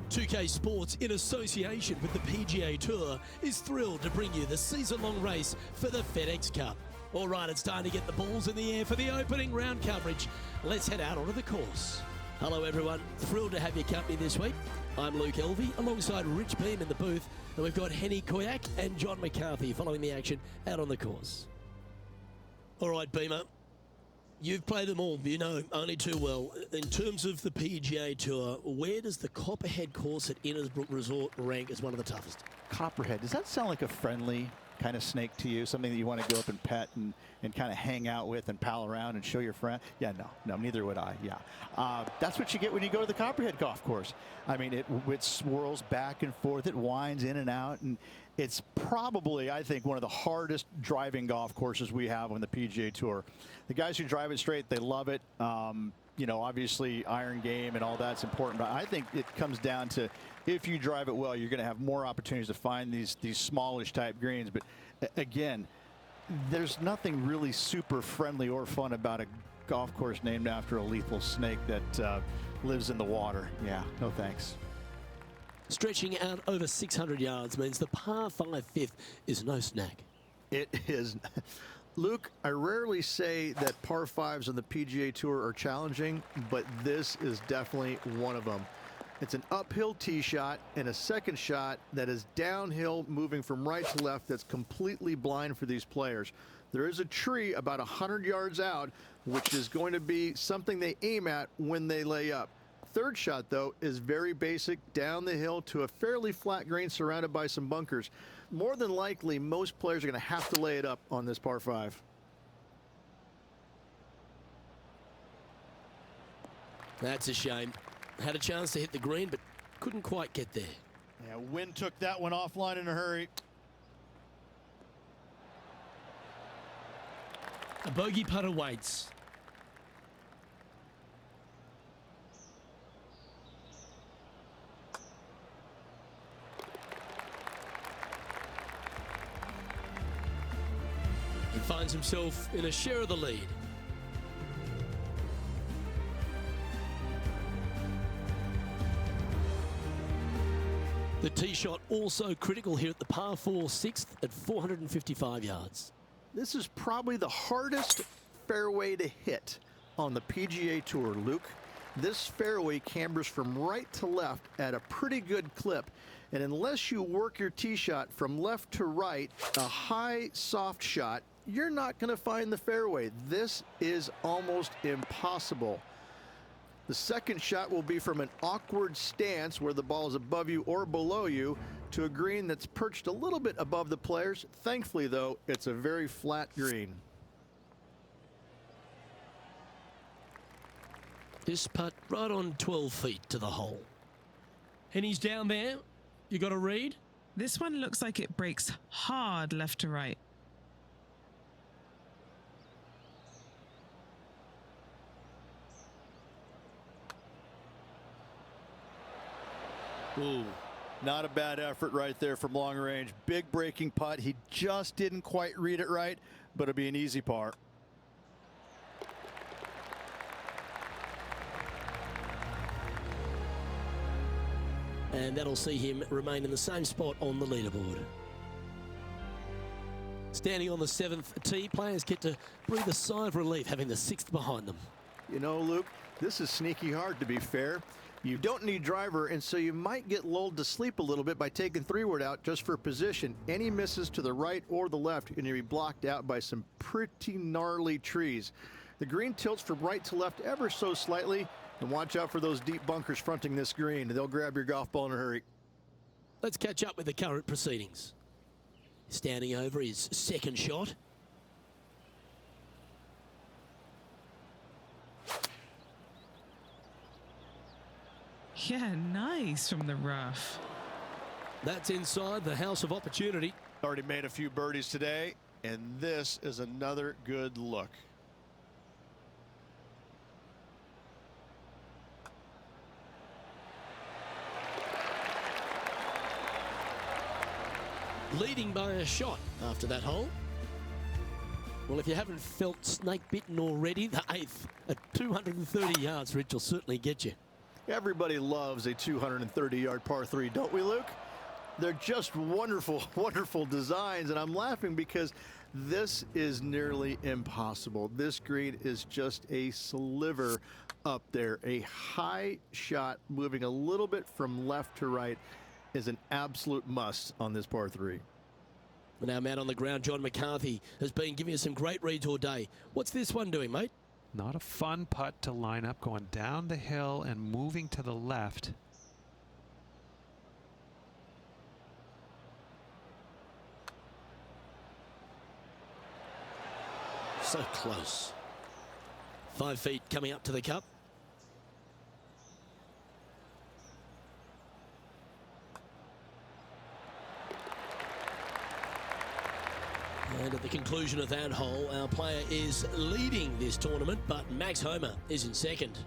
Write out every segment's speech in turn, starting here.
2K Sports, in association with the PGA Tour, is thrilled to bring you the season-long race for the FedEx Cup. All right, it's time to get the balls in the air for the opening round coverage. Let's head out onto the course. Hello, everyone. Thrilled to have your company this week. I'm Luke Elvey, alongside Rich Beam in the booth, and we've got Henny Koyak and John McCarthy following the action out on the course. All right, Beamer. You've played them all, you know only too well. In terms of the PGA Tour, where does the Copperhead course at Innisbrook Resort rank as one of the toughest? Copperhead, does that sound like a friendly kind of snake to you? Something that you want to go up and pet and kind of hang out with and pal around and show your friend? Yeah, no, neither would I. Yeah, that's what you get when you go to the Copperhead golf course. I mean, it swirls back and forth, it winds in and out, and it's probably, I think, one of the hardest driving golf courses we have on the PGA Tour. The guys who drive it straight, they love it. You know, obviously iron game and all that's important, but I think it comes down to if you drive it well, you're going to have more opportunities to find these smallish type greens. But again, there's nothing really super friendly or fun about a golf course named after a lethal snake that lives in the water. Yeah, no thanks. Stretching out over 600 yards means the par 5 fifth is no snag. It is. Luke, I rarely say that par 5s on the PGA Tour are challenging, but this is definitely one of them. It's an uphill tee shot and a second shot that is downhill, moving from right to left, that's completely blind for these players. There is a tree about 100 yards out, which is going to be something they aim at when they lay up. Third shot, though, is very basic, down the hill to a fairly flat green surrounded by some bunkers. More than likely, most players are going to have to lay it up on this par 5. That's a shame. Had a chance to hit the green, but couldn't quite get there. Yeah, wind took that one offline in a hurry. A bogey putt awaits. He finds himself in a share of the lead. The tee shot also critical here at the par 4 6th at 455 yards. This is probably the hardest fairway to hit on the PGA Tour, Luke. This fairway cambers from right to left at a pretty good clip. And unless you work your tee shot from left to right, a high, soft shot, you're not going to find the fairway. This is almost impossible. The second shot will be from an awkward stance where the ball is above you or below you to a green that's perched a little bit above the players. Thankfully, though, it's a very flat green. This putt right on 12 feet to the hole. And he's down there. You got a read? This one looks like it breaks hard left to right. Ooh, not a bad effort right there from long range. Big breaking putt. He just didn't quite read it right, but it'll be an easy par. And that'll see him remain in the same spot on the leaderboard. Standing on the 7th tee, players get to breathe a sigh of relief having the 6th behind them. You know, Luke, this is sneaky hard, to be fair. You don't need driver, and so you might get lulled to sleep a little bit by taking 3-wood out just for position. Any misses to the right or the left, and you'll be blocked out by some pretty gnarly trees. The green tilts from right to left ever so slightly, and watch out for those deep bunkers fronting this green. They'll grab your golf ball in a hurry. Let's catch up with the current proceedings. Standing over his second shot. Yeah, nice from the rough. That's inside the house of opportunity. Already made a few birdies today, and this is another good look. Leading by a shot after that hole. Well, if you haven't felt snake bitten already, the 8th at 230 yards, Rich, will certainly get you. Everybody loves a 230-yard par 3, don't we, Luke? They're just wonderful, wonderful designs, and I'm laughing because this is nearly impossible. This green is just a sliver up there. A high shot moving a little bit from left to right is an absolute must on this par 3. Now, man on the ground, John McCarthy has been giving us some great reads all day. What's this one doing, mate? Not a fun putt to line up, going down the hill and moving to the left. So close. 5 feet coming up to the cup. And at the conclusion of that hole, our player is leading this tournament, but Max Homer is in second.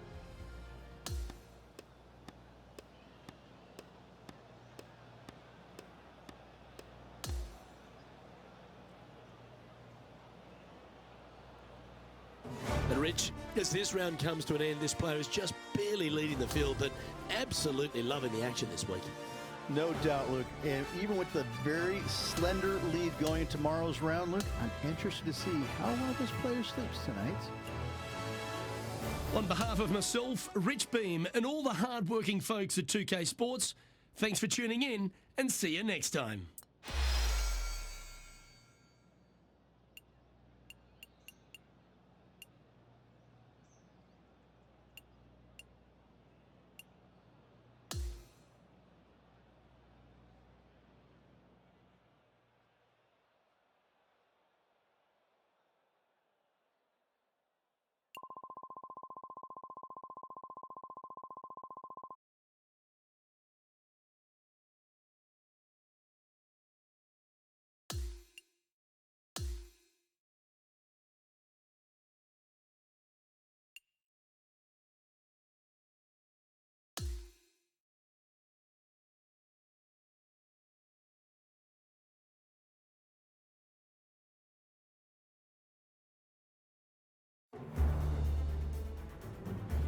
And Rich, as this round comes to an end, this player is just barely leading the field, but absolutely loving the action this week. No doubt, Luke. And even with the very slender lead going into tomorrow's round, Luke, I'm interested to see how well this player sleeps tonight. On behalf of myself, Rich Beam, and all the hard-working folks at 2K Sports, thanks for tuning in, and see you next time.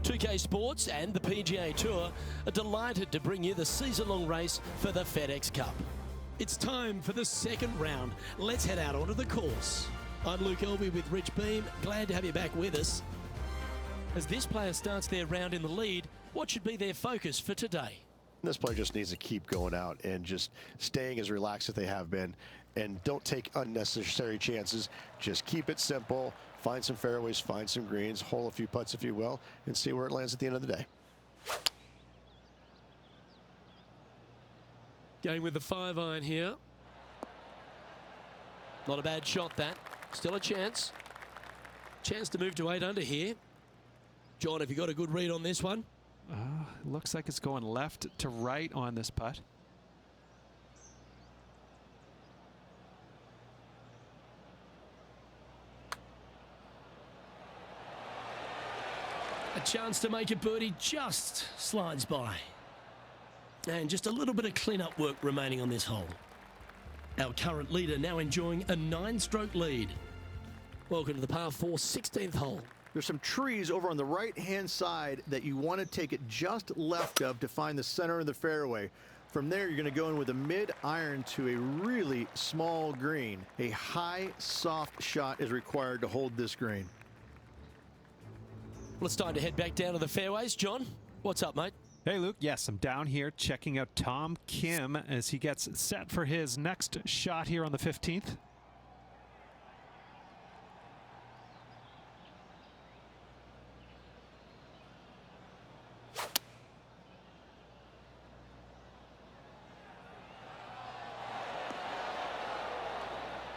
Pga Sports and the PGA Tour are delighted to bring you the season-long race for the FedEx Cup. It's time for the second round. Let's head out onto the course. I'm Luke Elby with Rich Beam. Glad to have you back with us. As this player starts their round in the lead, what should be their focus for today? This player just needs to keep going out and just staying as relaxed as they have been, and don't take unnecessary chances. Just keep it simple, find some fairways, find some greens, hole a few putts if you will, and see where it lands at the end of the day. Going with the 5-iron here. Not a bad shot, that. Still a chance. Chance to move to 8 under here. John, have you got a good read on this one? Looks like it's going left to right on this putt. A chance to make a birdie just slides by. And just a little bit of clean-up work remaining on this hole. Our current leader now enjoying a 9-stroke lead. Welcome to the par 4 16th hole. There's some trees over on the right-hand side that you want to take it just left of to find the center of the fairway. From there, you're going to go in with a mid-iron to a really small green. A high, soft shot is required to hold this green. Well, it's time to head back down to the fairways. John, what's up, mate? Hey, Luke. Yes, I'm down here checking out Tom Kim as he gets set for his next shot here on the 15th.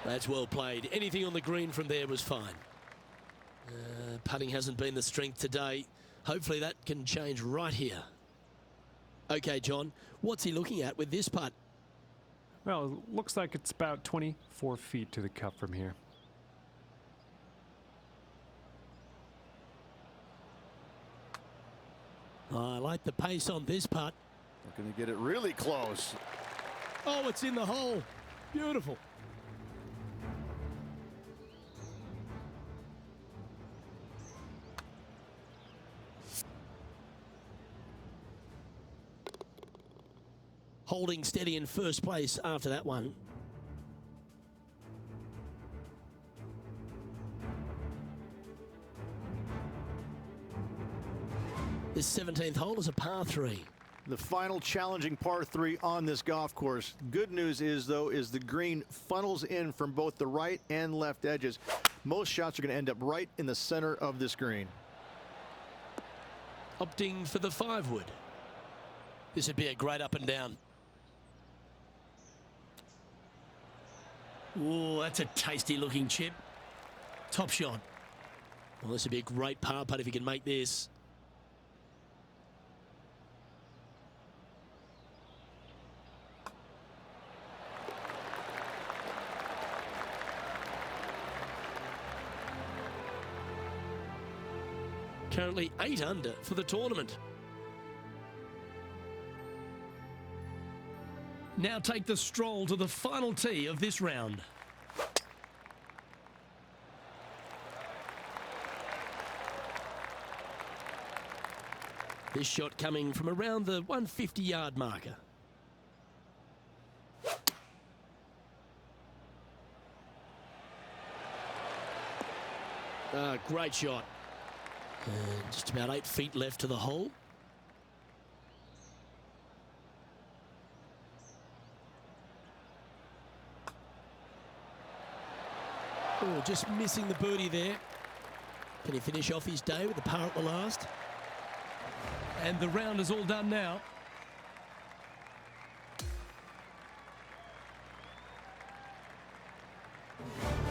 That's well played. Anything on the green from there was fine. Putting hasn't been the strength today. Hopefully that can change right here. Okay, John, what's he looking at with this putt? Well, it looks like it's about 24 feet to the cup from here. Oh, I like the pace on this putt. Looking to get it really close. Oh, it's in the hole. Beautiful. holding steady in first place after that one. This 17th hole is a par 3. The final challenging par 3 on this golf course. Good news is, though, is the green funnels in from both the right and left edges. Most shots are going to end up right in the center of this green. Opting for the 5-wood. This would be a great up and down. Oh, that's a tasty looking chip. Top shot. Well, this would be a great par putt if he can make this. Currently 8 under for the tournament. Now take the stroll to the final tee of this round. This shot coming from around the 150-yard marker. Great shot. And just about 8 feet left to the hole. Oh, just missing the birdie there. Can he finish off his day with the par at the last? And the round is all done now.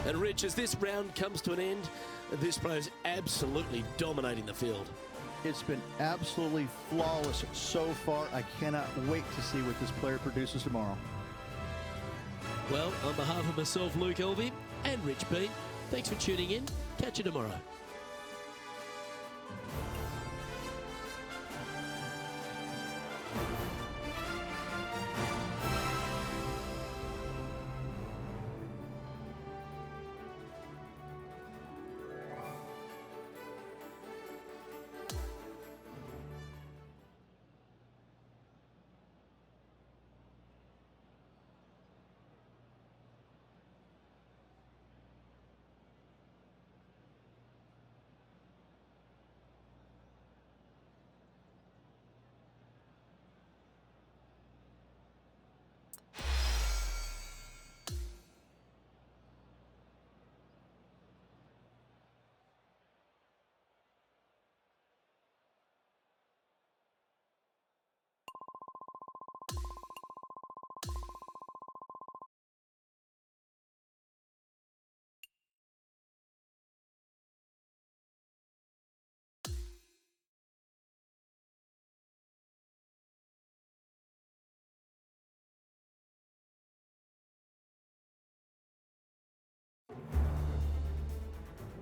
And Rich, as this round comes to an end, this player is absolutely dominating the field. It's been absolutely flawless so far. I cannot wait to see what this player produces tomorrow. Well, on behalf of myself, Luke Elvey, and Rich B, thanks for tuning in. Catch you tomorrow.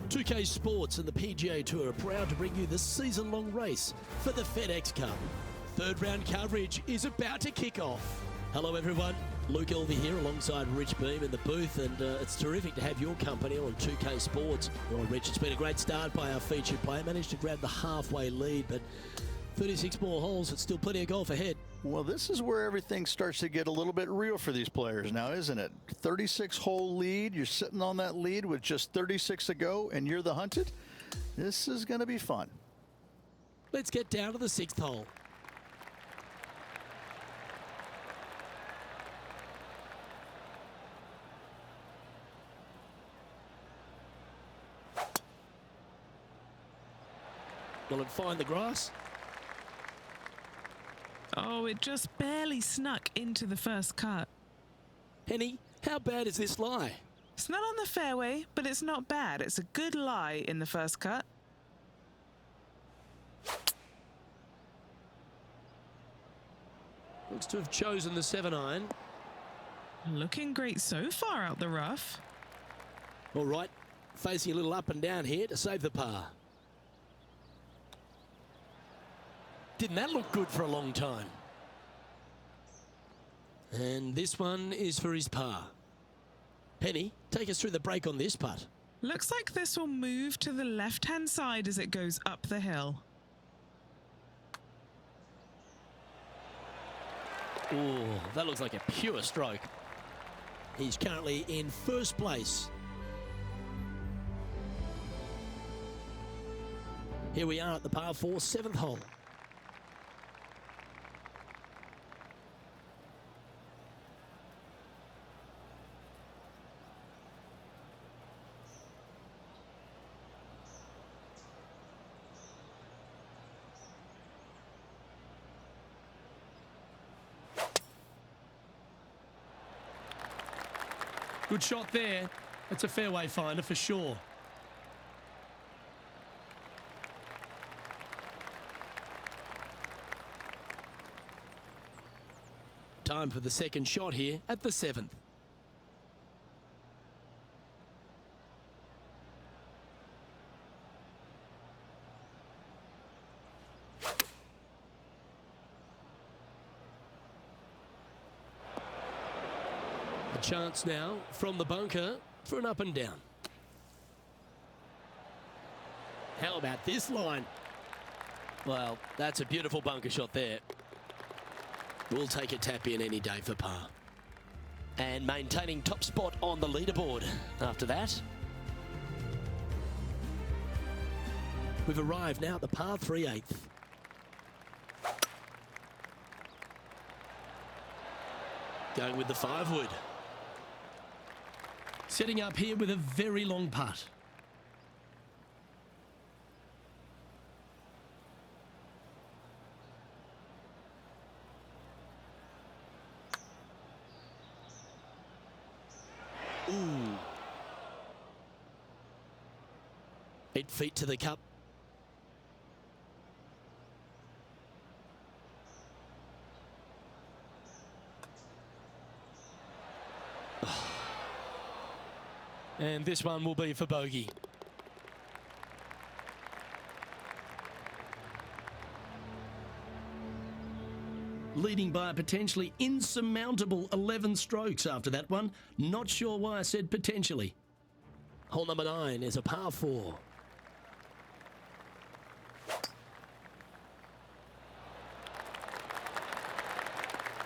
Pga Sports and the PGA Tour are proud to bring you the season-long race for the FedEx Cup. Third round coverage is about to kick off. Hello everyone, Luke Elvey here alongside Rich Beam in the booth, and it's terrific to have your company on 2K Sports. Well, Rich, it's been a great start by our featured player. Managed to grab the halfway lead, but 36 more holes, it's still plenty of golf ahead. Well, this is where everything starts to get a little bit real for these players now, isn't it? 36-hole lead. You're sitting on that lead with just 36 to go, and you're the hunted. This is going to be fun. Let's get down to the 6th hole. Will it find the grass? Oh, it just barely snuck into the first cut. Henny, how bad is this lie? It's not on the fairway, but it's not bad. It's a good lie in the first cut. Looks to have chosen the 7-iron. Looking great so far out the rough. All right, facing a little up and down here to save the par. Didn't that look good for a long time? And this one is for his par. Henny, take us through the break on this putt. Looks like this will move to the left-hand side as it goes up the hill. Oh, that looks like a pure stroke. He's currently in first place. Here we are at the par 4 7th hole. Good shot there. It's a fairway finder for sure. Time for the second shot here at the 7th. A chance now from the bunker for an up and down. How about this line? Well, that's a beautiful bunker shot there. We'll take a tap in any day for par. And maintaining top spot on the leaderboard after that. We've arrived now at the par 3/8. Going with the 5-wood. Setting up here with a very long putt. Ooh. 8 feet to the cup. And this one will be for bogey. Leading by a potentially insurmountable 11 strokes after that one. Not sure why I said potentially. Hole number 9 is a par 4.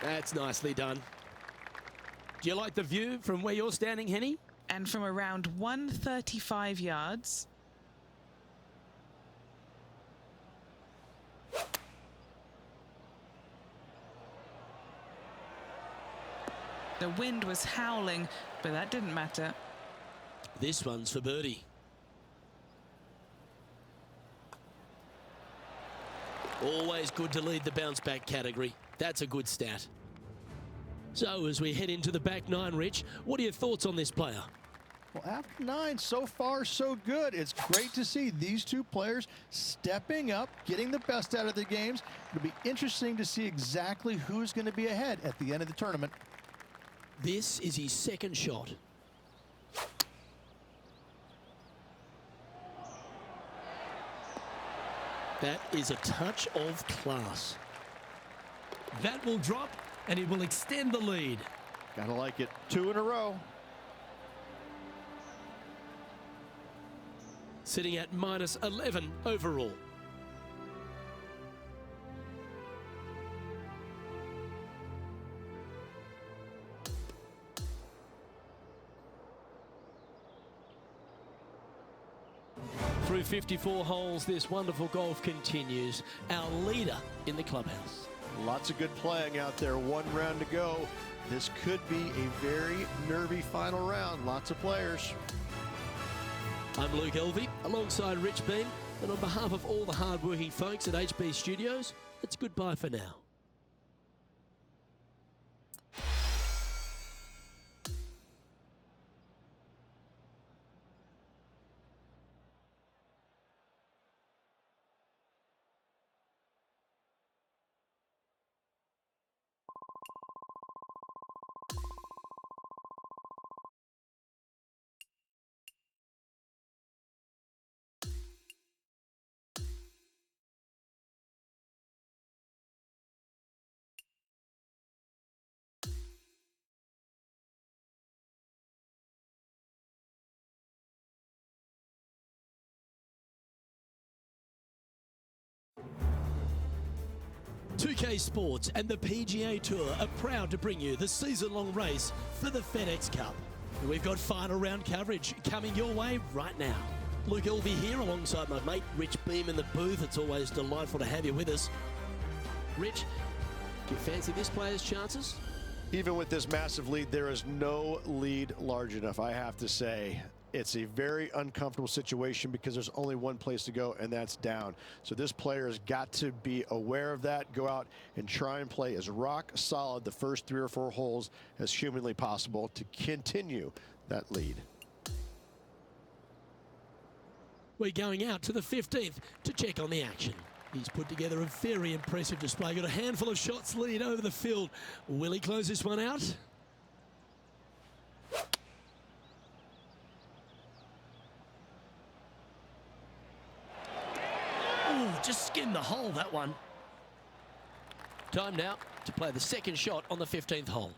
That's nicely done. Do you like the view from where you're standing, Henny? And from around 135 yards, the wind was howling, but that didn't matter. This one's for birdie. Always good to lead the bounce back category. That's a good stat. So as we head into the back 9, Rich, what are your thoughts on this player? Well, after 9, so far so good. It's great to see these two players stepping up, getting the best out of their games. It'll be interesting to see exactly who's going to be ahead at the end of the tournament. This is his second shot. That is a touch of class. That will drop and it will extend the lead. Gotta like it. 2 in a row. Sitting at minus 11 overall. Through 54 holes, this wonderful golf continues. Our leader in the clubhouse. Lots of good playing out there. 1 round to go. This could be a very nervy final round. Lots of players. I'm Luke Elvey, alongside Rich Bean, and on behalf of all the hard-working folks at HB Studios, it's goodbye for now. 2K Sports and the PGA Tour are proud to bring you the season-long race for the FedEx Cup. And we've got final round coverage coming your way right now. Luke Elvey here alongside my mate Rich Beam in the booth. It's always delightful to have you with us. Rich, do you fancy this player's chances? Even with this massive lead, there is no lead large enough, I have to say. It's a very uncomfortable situation because there's only one place to go, and that's down. So this player has got to be aware of that, go out and try and play as rock solid the first 3 or 4 holes as humanly possible to continue that lead. We're going out to the 15th to check on the action. He's put together a very impressive display. Got a handful of shots lead over the field. Will he close this one out? Ooh, just skimmed the hole, that one. Time now to play the second shot on the 15th hole.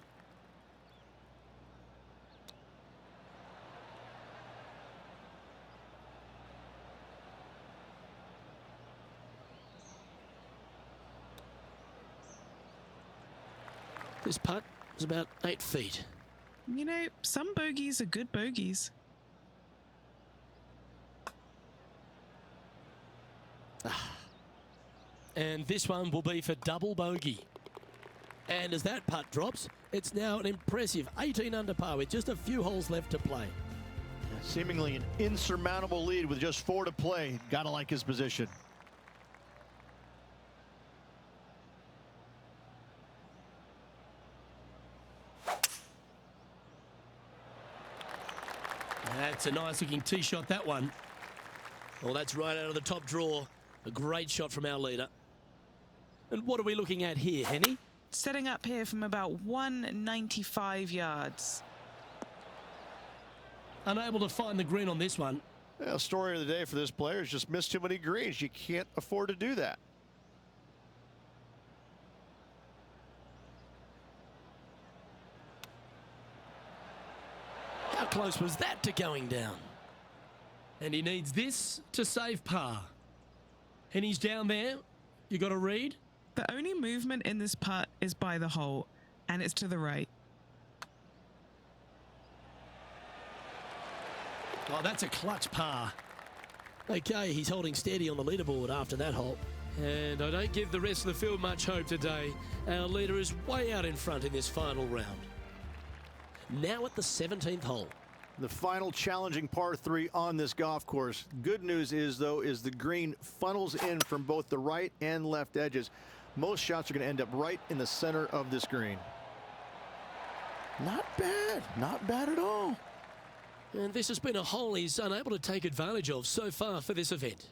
This putt is about 8 feet. You know, some bogeys are good bogeys. And this one will be for double bogey. And as that putt drops, it's now an impressive 18 under par with just a few holes left to play. Seemingly an insurmountable lead with just 4 to play. Gotta like his position. That's a nice looking tee shot, that one. Well, that's right out of the top drawer. A great shot from our leader. And what are we looking at here, Henny? Setting up here from about 195 yards. Unable to find the green on this one. Well, story of the day for this player is just missed too many greens. You can't afford to do that. How close was that to going down? And he needs this to save par. And he's down there. You got to read. The only movement in this putt is by the hole, and it's to the right. Oh, that's a clutch par. Okay, he's holding steady on the leaderboard after that hole. And I don't give the rest of the field much hope today. Our leader is way out in front in this final round. Now at the 17th hole. The final challenging par 3 on this golf course. Good news is, though, is the green funnels in from both the right and left edges. Most shots are going to end up right in the center of this green. Not bad. Not bad at all. And this has been a hole he's unable to take advantage of so far for this event.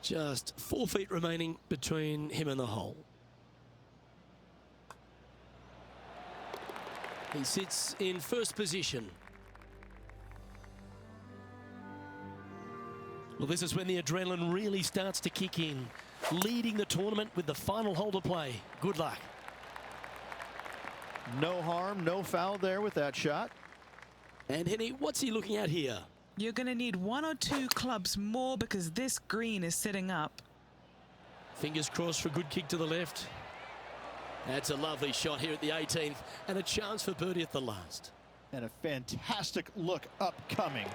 Just 4 feet remaining between him and the hole. He sits in first position. Well, this is when the adrenaline really starts to kick in. Leading the tournament with the final hole to play. Good luck. No harm, no foul there with that shot. And Henny, what's he looking at here? You're going to need 1 or 2 clubs more because this green is sitting up. Fingers crossed for a good kick to the left. That's a lovely shot here at the 18th and a chance for birdie at the last. And a fantastic look upcoming.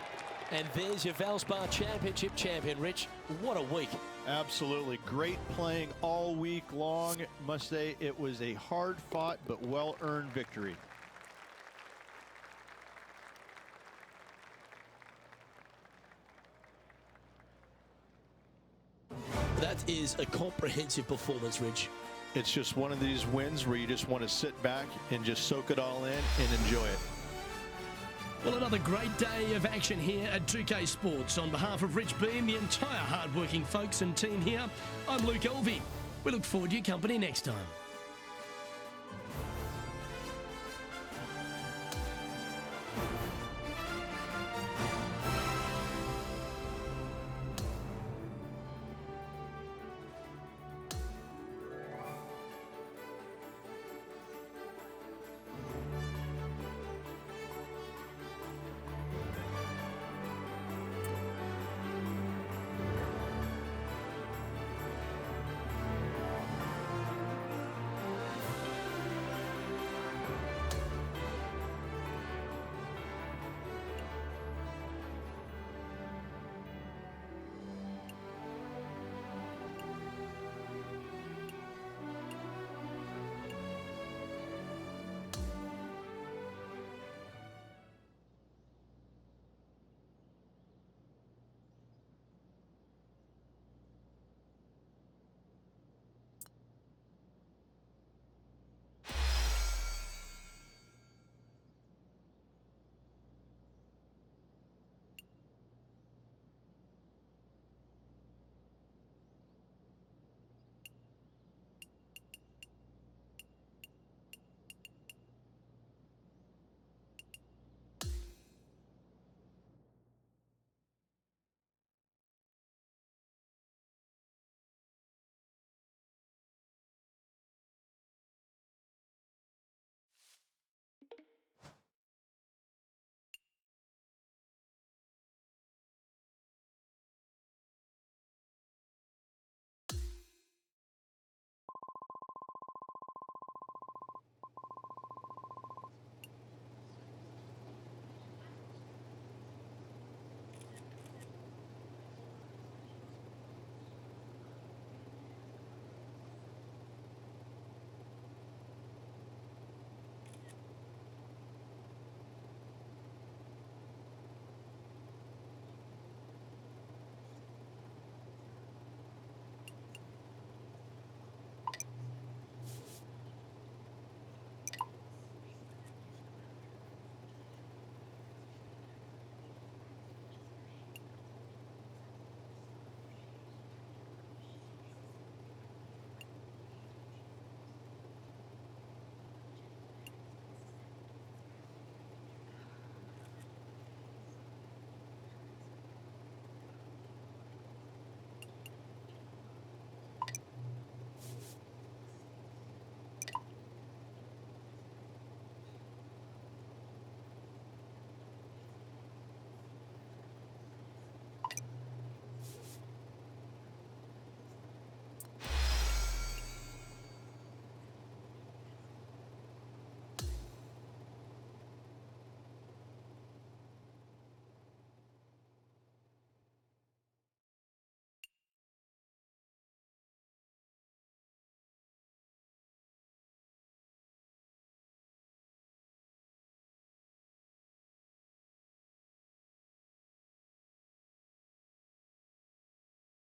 And there's your Valspar Championship champion, Rich. What a week. Absolutely. Great playing all week long. Must say it was a hard-fought but well-earned victory. That is a comprehensive performance, Rich. It's just one of these wins where you just want to sit back and just soak it all in and enjoy it. Well, another great day of action here at 2K Sports. On behalf of Rich Beam, the entire hard-working folks and team here, I'm Luke Elvey. We look forward to your company next time.